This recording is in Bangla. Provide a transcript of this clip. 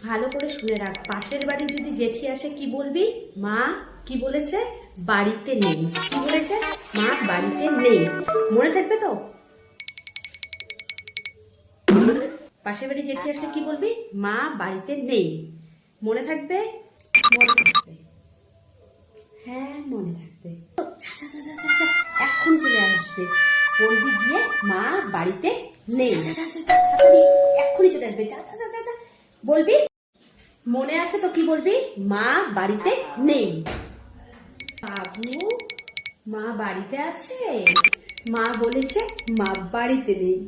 ভালো করে শুনে রাখ, পাশের বাড়ি যদি জেঠি আসে কি বলবি? মা কি বলেছে? বাড়িতে নেই। কি বলেছে? মা বাড়িতে নেই। মনে থাকবে তো? পাশের বাড়ি জেঠি আসলে কি বলবি? মা বাড়িতে নেই। মনে থাকবে? মনে থাকবে। হ্যাঁ মনে থাকবে। যা যা যা যা যা যা, এখন চলে আসবে। বলবি গিয়ে মা বাড়িতে নেই। যা যা যা যা, তাড়াতাড়ি এক্ষুনি চলে আসবে। যা যা যা যা যা। বলবি? মনে আছে তো? কি বলবি? মা বাড়িতে নেই। বাবু, মা বাড়িতে আছে। মা বলেছে মা বাড়িতে নেই।